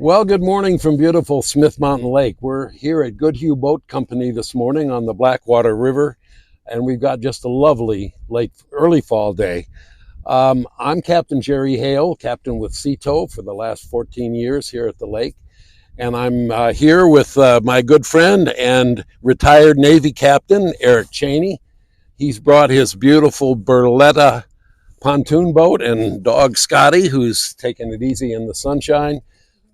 Well, good morning from beautiful Smith Mountain Lake. We're here at Goodhue Boat Company this morning on the Blackwater River, and we've got just a lovely late early fall day. I'm Captain Jerry Hale, captain with Sea-Tow for the last 14 years here at the lake, and I'm here with my good friend and retired Navy Captain Eric Cheney. He's brought his beautiful Berletta pontoon boat and dog Scotty, who's taking it easy in the sunshine,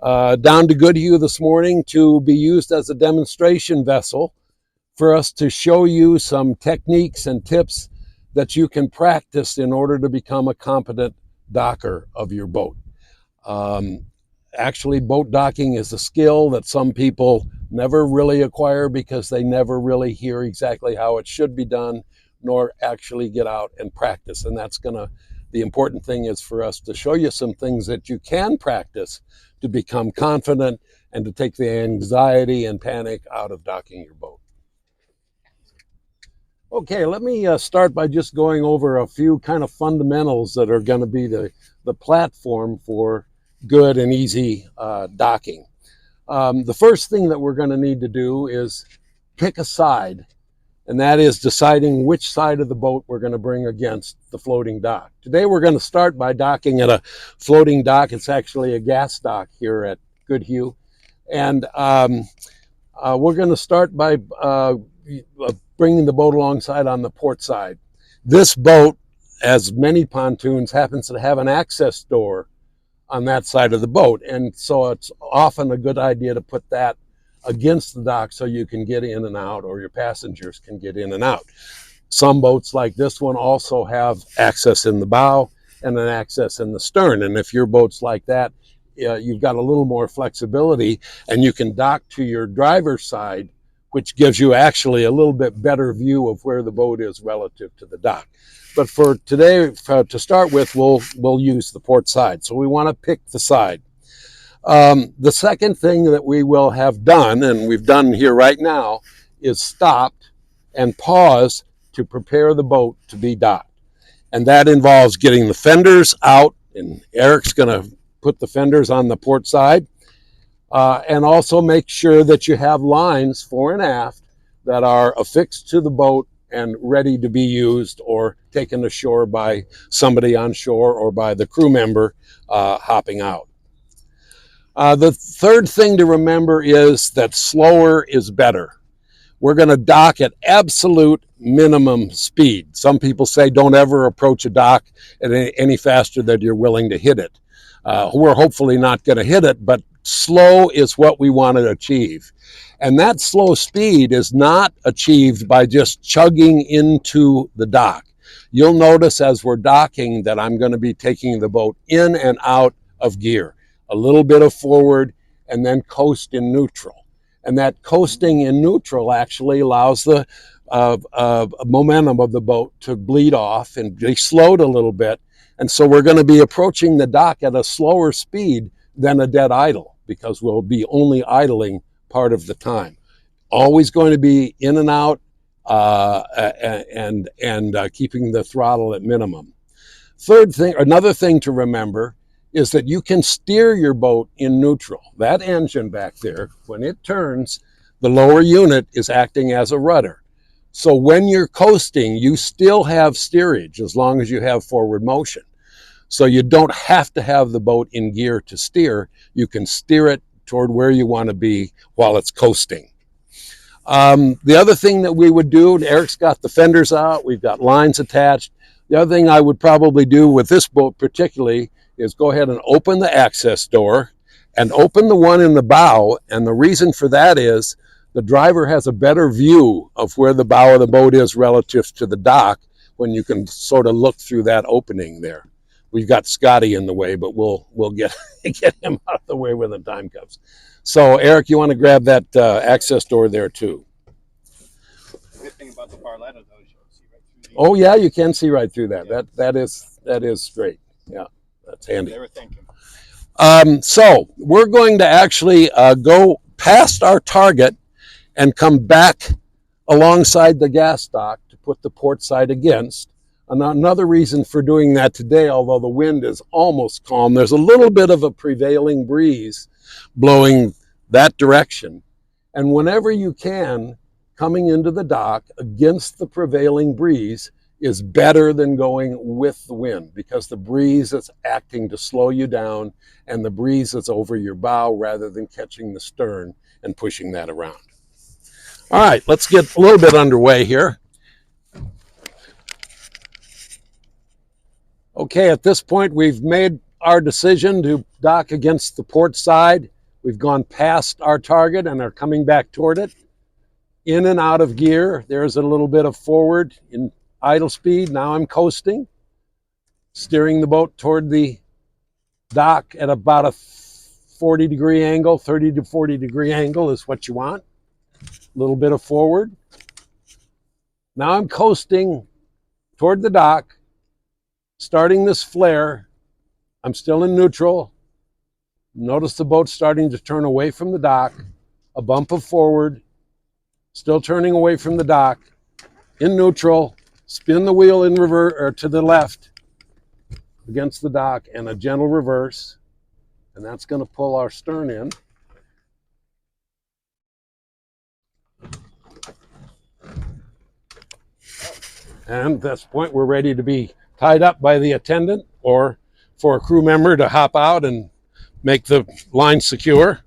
down to Goodhue this morning to be used as a demonstration vessel for us to show you some techniques and tips that you can practice in order to become a competent docker of your boat. Actually, boat docking is a skill that some people never really acquire because they never really hear exactly how it should be done, nor actually get out and practice. And the important thing is for us to show you some things that you can practice to become confident and to take the anxiety and panic out of docking your boat. Okay, let me start by just going over a few kind of fundamentals that are going to be the platform for good and easy docking. The first thing that we're going to need to do is pick a side, and that is deciding which side of the boat we're going to bring against the floating dock. Today we're going to start by docking at a floating dock. It's actually a gas dock here at Goodhue. And we're going to start by bringing the boat alongside on the port side. This boat, as many pontoons, happens to have an access door on that side of the boat. And so it's often a good idea to put that against the dock so you can get in and out, or your passengers can get in and out. Some boats like this one also have access in the bow and an access in the stern. And if your boat's like that, you've got a little more flexibility, and you can dock to your driver's side, which gives you actually a little bit better view of where the boat is relative to the dock. But for today, to start with, we'll use the port side. So we want to pick the side. The second thing that we will have done, and we've done here right now, is stopped and pause to prepare the boat to be docked. And that involves getting the fenders out, and Eric's going to put the fenders on the port side, and also make sure that you have lines fore and aft that are affixed to the boat and ready to be used or taken ashore by somebody on shore or by the crew member hopping out. The third thing to remember is that slower is better. We're going to dock at absolute minimum speed. Some people say don't ever approach a dock at any faster than you're willing to hit it. We're hopefully not going to hit it, but slow is what we want to achieve. And that slow speed is not achieved by just chugging into the dock. You'll notice as we're docking that I'm going to be taking the boat in and out of gear. A little bit of forward, and then coast in neutral. And that coasting in neutral actually allows the momentum of the boat to bleed off and be slowed a little bit. And so we're going to be approaching the dock at a slower speed than a dead idle, because we'll be only idling part of the time. Always going to be in and out and keeping the throttle at minimum. Another thing to remember is that you can steer your boat in neutral. That engine back there, when it turns, the lower unit is acting as a rudder. So when you're coasting, you still have steerage as long as you have forward motion. So you don't have to have the boat in gear to steer. You can steer it toward where you want to be while it's coasting. The other thing that we would do, Eric's got the fenders out, we've got lines attached. The other thing I would probably do with this boat particularly is go ahead and open the access door and open the one in the bow. And the reason for that is the driver has a better view of where the bow of the boat is relative to the dock when you can sort of look through that opening there. We've got Scotty in the way, but we'll get him out of the way when the time comes. So Eric, you want to grab that access door there too. The good thing about the Barletta, though, is you can see right through the... Oh yeah, you can see right through that. Yeah. That is straight. Yeah, that's handy. They were thinking. So we're going to actually go past our target and come back alongside the gas dock to put the port side against. Another reason for doing that today, although the wind is almost calm, there's a little bit of a prevailing breeze blowing that direction. And whenever you can, coming into the dock against the prevailing breeze is better than going with the wind, because the breeze is acting to slow you down, and the breeze is over your bow rather than catching the stern and pushing that around. All right, let's get a little bit underway here. Okay, at this point, we've made our decision to dock against the port side. We've gone past our target and are coming back toward it. In and out of gear. There's a little bit of forward in idle speed. Now I'm coasting, steering the boat toward the dock at about a 40-degree angle. 30 to 40-degree angle is what you want. A little bit of forward. Now I'm coasting toward the dock, starting this flare. I'm still in neutral. Notice the boat starting to turn away from the dock. A bump of forward, still turning away from the dock, in neutral, spin the wheel in reverse or to the left against the dock, and a gentle reverse, and that's going to pull our stern in. And at this point, we're ready to be tied up by the attendant, or for a crew member to hop out and make the line secure.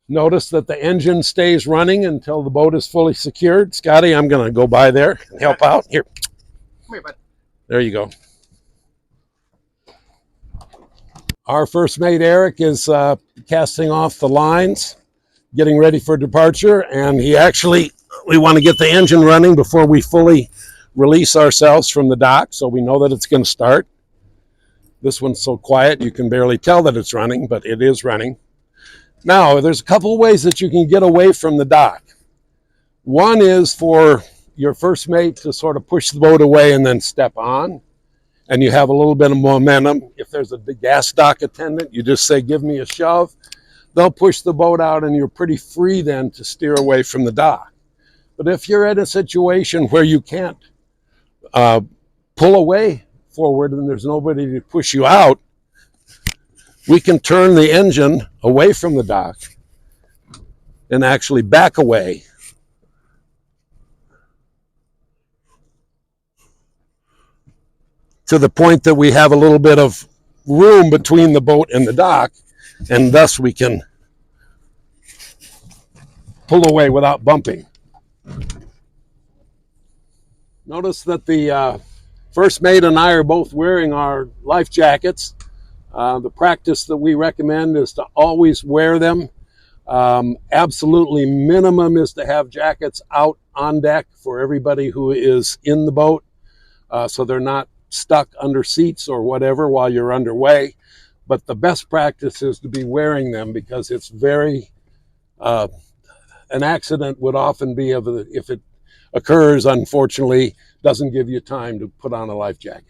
Notice that the engine stays running until the boat is fully secured. Scotty, I'm going to go by there and help out. Here. Come here, bud. There you go. Our first mate, Eric, is casting off the lines, getting ready for departure, and we want to get the engine running before we fully release ourselves from the dock, so we know that it's going to start. This one's so quiet you can barely tell that it's running, but it is running. Now, there's a couple of ways that you can get away from the dock. One is for your first mate to sort of push the boat away and then step on, and you have a little bit of momentum. If there's a big gas dock attendant, you just say, give me a shove. They'll push the boat out, and you're pretty free then to steer away from the dock. But if you're at a situation where you can't pull away forward and there's nobody to push you out, we can turn the engine away from the dock and actually back away to the point that we have a little bit of room between the boat and the dock, and thus we can pull away without bumping. Notice that the first mate and I are both wearing our life jackets. The practice that we recommend is to always wear them. Absolutely minimum is to have jackets out on deck for everybody who is in the boat, so they're not stuck under seats or whatever while you're underway. But the best practice is to be wearing them, because it's very, an accident would often be, if it occurs, unfortunately, doesn't give you time to put on a life jacket.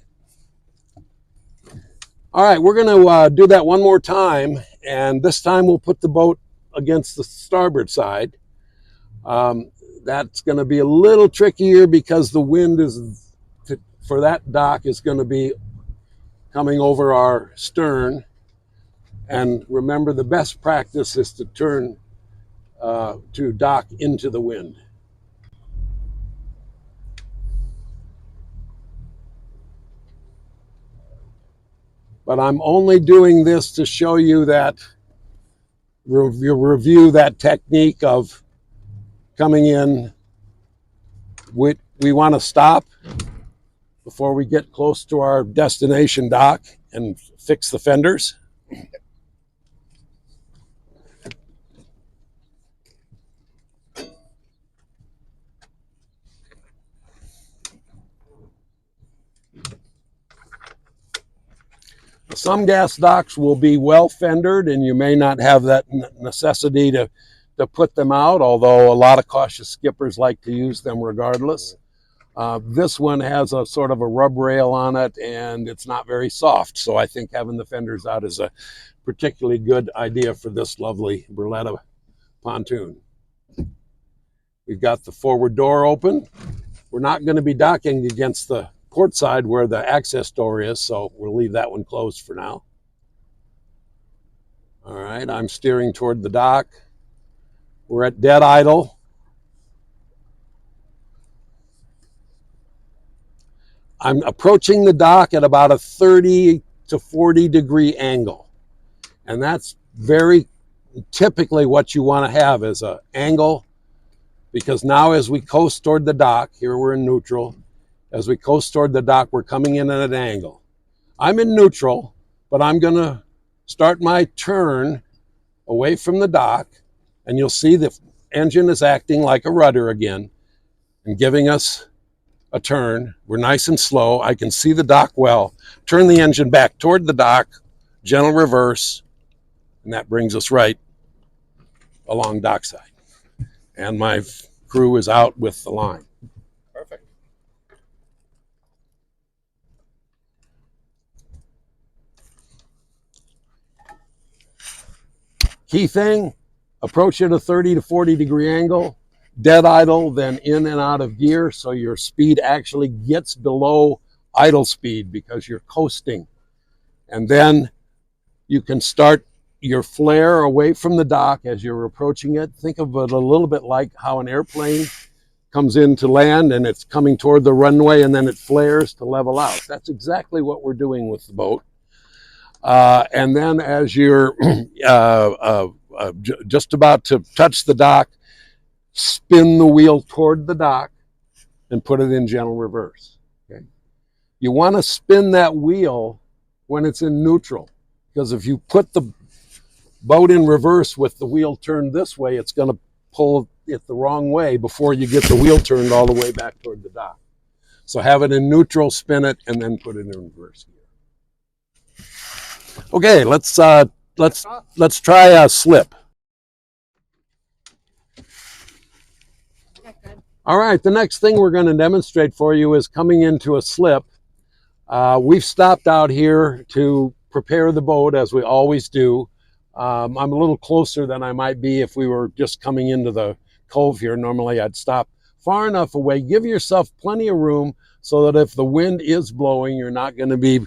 All right, we're going to do that one more time, and this time we'll put the boat against the starboard side. That's going to be a little trickier because the wind for that dock is going to be coming over our stern. And remember, the best practice is to turn to dock into the wind. But I'm only doing this to show you that, review that technique of coming in. We want to stop before we get close to our destination dock and fix the fenders. Some gas docks will be well fendered, and you may not have that necessity to put them out, although a lot of cautious skippers like to use them regardless. This one has a sort of a rub rail on it, and it's not very soft, so I think having the fenders out is a particularly good idea for this lovely Berletta pontoon. We've got the forward door open. We're not going to be docking against the port side where the access door is, so we'll leave that one closed for now. All right, I'm steering toward the dock. We're at dead idle. I'm approaching the dock at about a 30 to 40 degree angle. And that's very typically what you want to have is an angle, because now as we coast toward the dock, here we're in neutral, as we coast toward the dock, we're coming in at an angle. I'm in neutral, but I'm going to start my turn away from the dock, and you'll see the engine is acting like a rudder again and giving us a turn. We're nice and slow. I can see the dock well. Turn the engine back toward the dock, gentle reverse, and that brings us right along dockside. And my crew is out with the line. Perfect. Key thing, approach at a 30 to 40 degree angle, dead idle, then in and out of gear, so your speed actually gets below idle speed because you're coasting. And then you can start your flare away from the dock as you're approaching it. Think of it a little bit like how an airplane comes in to land and it's coming toward the runway and then it flares to level out. That's exactly what we're doing with the boat. And then as you're just about to touch the dock, spin the wheel toward the dock and put it in gentle reverse. Okay? You want to spin that wheel when it's in neutral, because if you put the boat in reverse with the wheel turned this way, it's going to pull it the wrong way before you get the wheel turned all the way back toward the dock. So have it in neutral, spin it, and then put it in reverse gear. Okay, let's try a slip. All right, the next thing we're going to demonstrate for you is coming into a slip. We've stopped out here to prepare the boat as we always do. I'm a little closer than I might be if we were just coming into the cove here. Normally I'd stop far enough away. Give yourself plenty of room so that if the wind is blowing, you're not going to be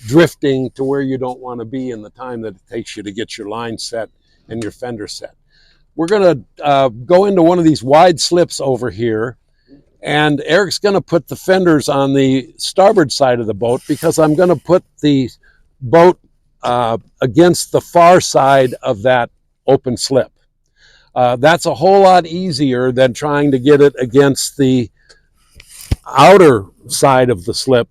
drifting to where you don't want to be in the time that it takes you to get your line set and your fender set. We're going to go into one of these wide slips over here, and Eric's going to put the fenders on the starboard side of the boat because I'm going to put the boat against the far side of that open slip. That's a whole lot easier than trying to get it against the outer side of the slip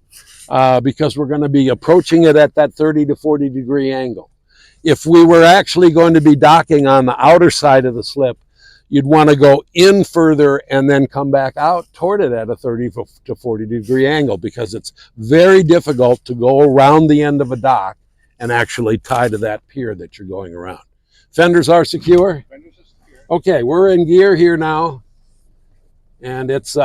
because we're going to be approaching it at that 30 to 40 degree angle. If we were actually going to be docking on the outer side of the slip, you'd want to go in further and then come back out toward it at a 30 to 40 degree angle because it's very difficult to go around the end of a dock and actually tie to that pier that you're going around. Fenders are secure? Fenders are secure. Okay, we're in gear here now. And it's,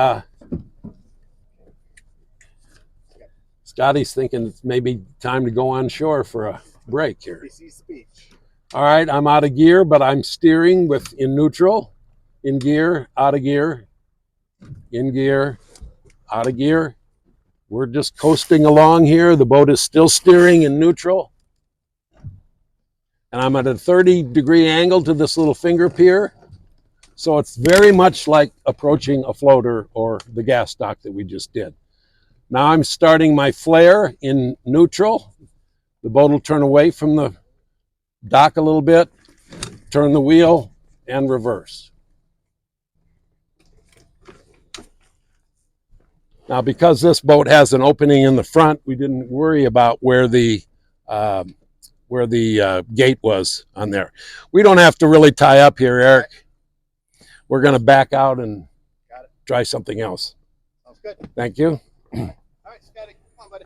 Scotty's thinking it's maybe time to go on shore for a break here. Speech. All right, I'm out of gear, but I'm steering in neutral, in gear, out of gear, in gear, out of gear. We're just coasting along here. The boat is still steering in neutral. And I'm at a 30 degree angle to this little finger pier. So it's very much like approaching a floater or the gas dock that we just did. Now I'm starting my flare in neutral. The boat will turn away from the dock a little bit, turn the wheel, and reverse. Now, because this boat has an opening in the front, we didn't worry about where the gate was on there. We don't have to really tie up here, Eric. We're going to back out and try something else. Sounds good. Thank you. All right, Scotty, come on, buddy.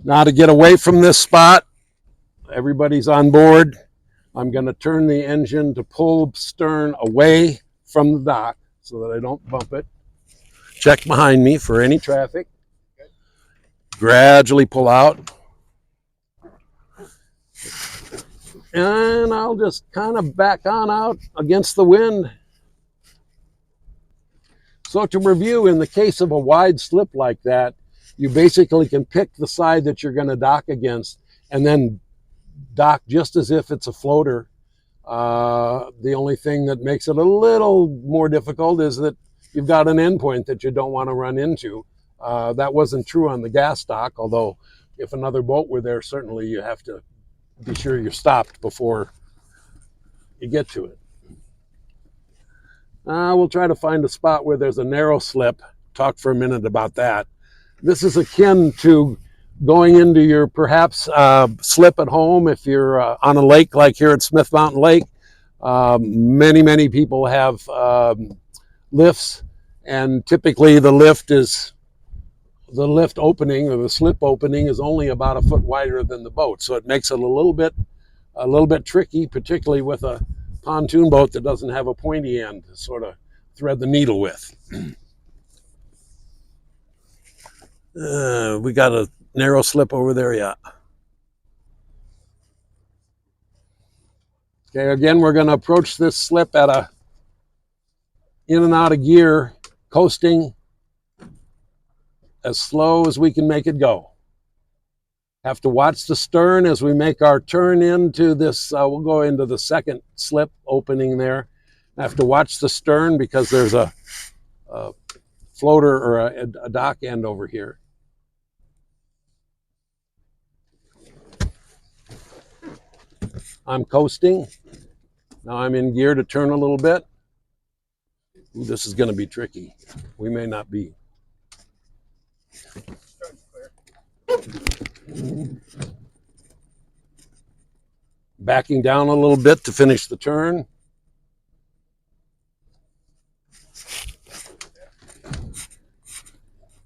Now to get away from this spot, everybody's on board. I'm going to turn the engine to pull stern away from the dock so that I don't bump it. Check behind me for any traffic. Gradually pull out. And I'll just kind of back on out against the wind. So to review, in the case of a wide slip like that, you basically can pick the side that you're going to dock against and then dock just as if it's a floater. The only thing that makes it a little more difficult is that you've got an endpoint that you don't want to run into. That wasn't true on the gas dock, although if another boat were there, certainly you have to be sure you're stopped before you get to it. We'll try to find a spot where there's a narrow slip. Talk for a minute about that. This is akin to going into your perhaps slip at home if you're on a lake like here at Smith Mountain Lake. Many people have lifts, and typically the lift opening or the slip opening is only about a foot wider than the boat, so it makes it a little bit tricky, particularly with a pontoon boat that doesn't have a pointy end to sort of thread the needle with. We got a narrow slip over there, yeah. Okay, again, we're going to approach this slip at a in and out of gear, coasting as slow as we can make it go. Have to watch the stern as we make our turn into this, we'll go into the second slip opening there. Have to watch the stern because there's a floater or a dock end over here. I'm coasting. Now I'm in gear to turn a little bit. Ooh, this is going to be tricky. We may not be. Backing down a little bit to finish the turn.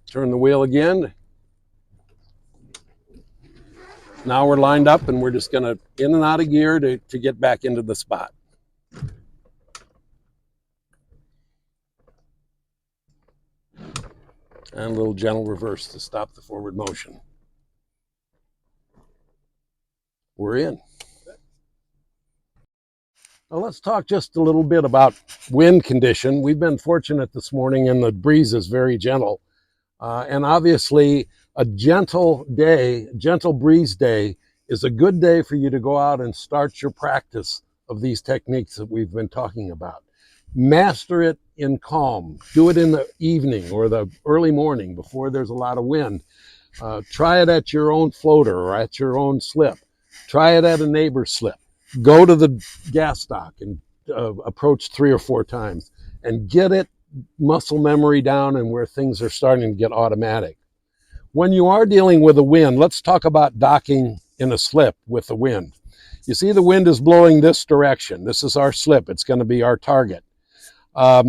Turn the wheel again. Now we're lined up and we're just going to in and out of gear to get back into the spot. And a little gentle reverse to stop the forward motion. We're in. Now let's talk just a little bit about wind condition. We've been fortunate this morning and the breeze is very gentle. And obviously a gentle breeze day is a good day for you to go out and start your practice of these techniques that we've been talking about. Master it in calm. Do it in the evening or the early morning before there's a lot of wind. Try it at your own floater or at your own slip. Try it at a neighbor's slip. Go to the gas dock and approach 3 or 4 times and get it muscle memory down and where things are starting to get automatic. When you are dealing with a wind, let's talk about docking in a slip with the wind. You see the wind is blowing this direction. This is our slip. It's going to be our target. A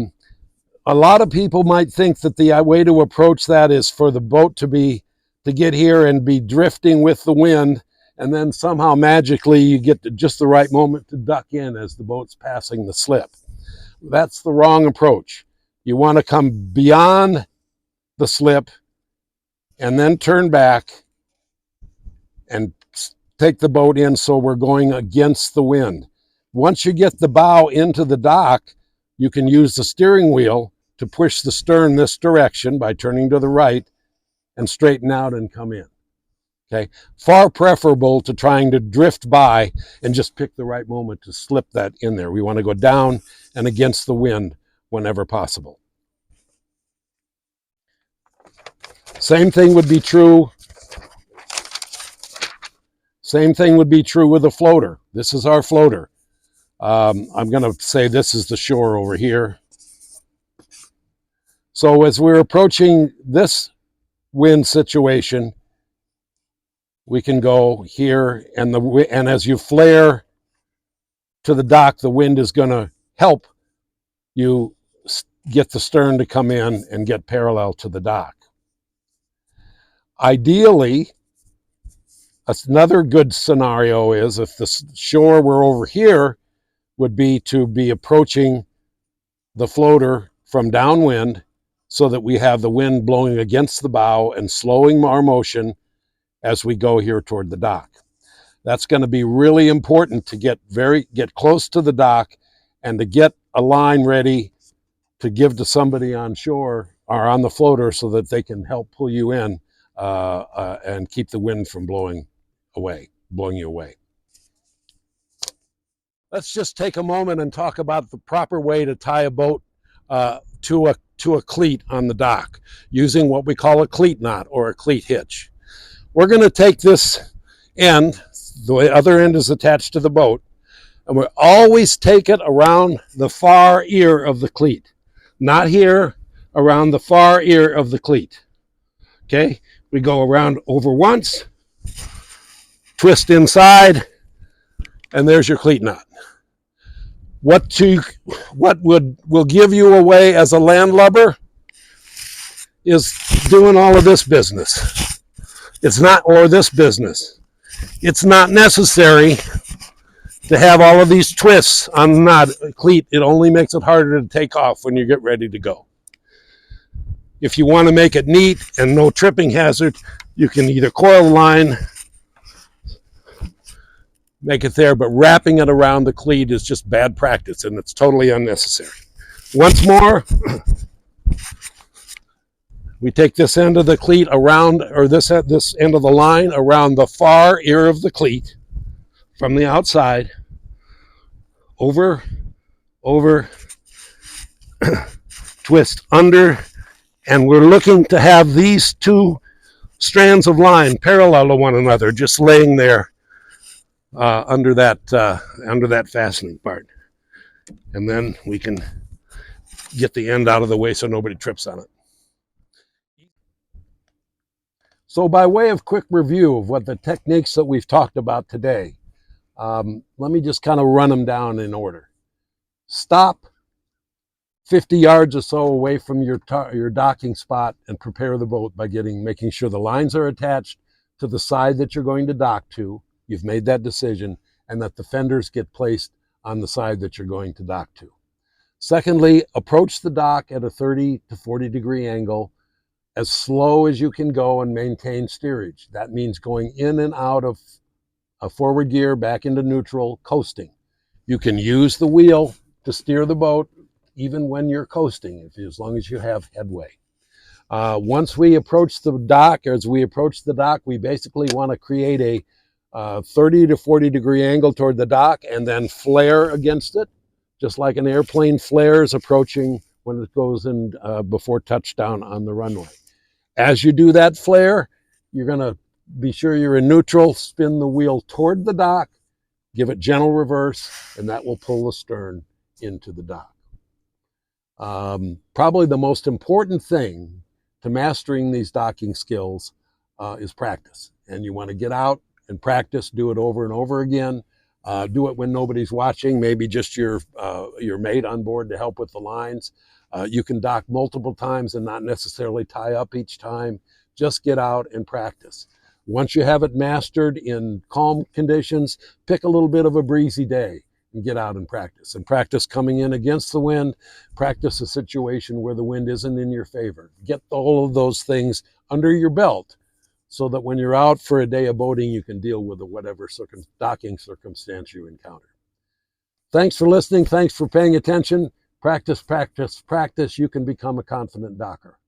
lot of people might think that the way to approach that is for the boat to get here and be drifting with the wind, and then somehow magically you get to just the right moment to duck in as the boat's passing the slip. That's the wrong approach. You want to come beyond the slip and then turn back and take the boat in so we're going against the wind. Once you get the bow into the dock, you can use the steering wheel to push the stern this direction by turning to the right and straighten out and come in. Okay, far preferable to trying to drift by and just pick the right moment to slip that in there. We want to go down and against the wind whenever possible. Same thing would be true with a floater. This is our floater. I'm going to say this is the shore over here. So as we're approaching this wind situation, we can go here, and as you flare to the dock, the wind is going to help you get the stern to come in and get parallel to the dock. Ideally, another good scenario is if the shore were over here, would be to be approaching the floater from downwind so that we have the wind blowing against the bow and slowing our motion as we go here toward the dock. That's going to be really important to get close to the dock and to get a line ready to give to somebody on shore or on the floater so that they can help pull you in and keep the wind from blowing you away. Let's just take a moment and talk about the proper way to tie a boat to a cleat on the dock using what we call a cleat knot or a cleat hitch. We're going to take this end, the other end is attached to the boat, and we always take it around the far ear of the cleat. Not here, around the far ear of the cleat. Okay, we go around over once, twist inside, and there's your cleat knot. What will give you away as a landlubber is doing all of this business. This business. It's not necessary to have all of these twists on the knot cleat. It only makes it harder to take off when you get ready to go. If you want to make it neat and no tripping hazard, you can either coil the line, make it there, but wrapping it around the cleat is just bad practice and it's totally unnecessary. Once more, we take this end of the cleat around, or this end of the line around the far ear of the cleat from the outside, over, twist under, and we're looking to have these two strands of line parallel to one another, just laying there under that fastening part. And then we can get the end out of the way so nobody trips on it. So by way of quick review of what the techniques that we've talked about today, let me just kind of run them down in order. Stop 50 yards or so away from your docking spot and prepare the boat by making sure the lines are attached to the side that you're going to dock to. You've made that decision, and that the fenders get placed on the side that you're going to dock to. Secondly, approach the dock at a 30 to 40 degree angle as slow as you can go and maintain steerage. That means going in and out of a forward gear, back into neutral, coasting. You can use the wheel to steer the boat even when you're coasting, as long as you have headway. Once we approach the dock, we basically want to create a 30 to 40 degree angle toward the dock and then flare against it, just like an airplane flares approaching when it goes in before touchdown on the runway. As you do that flare, you're going to be sure you're in neutral, spin the wheel toward the dock, give it gentle reverse, and that will pull the stern into the dock. Probably the most important thing to mastering these docking skills is practice. And you want to get out and practice, do it over and over again. Do it when nobody's watching, maybe just your mate on board to help with the lines. You can dock multiple times and not necessarily tie up each time. Just get out and practice. Once you have it mastered in calm conditions, pick a little bit of a breezy day and get out and practice. And practice coming in against the wind, practice a situation where the wind isn't in your favor. Get all of those things under your belt so that when you're out for a day of boating, you can deal with whatever docking circumstance you encounter. Thanks for listening. Thanks for paying attention. Practice, practice, practice. You can become a confident docker.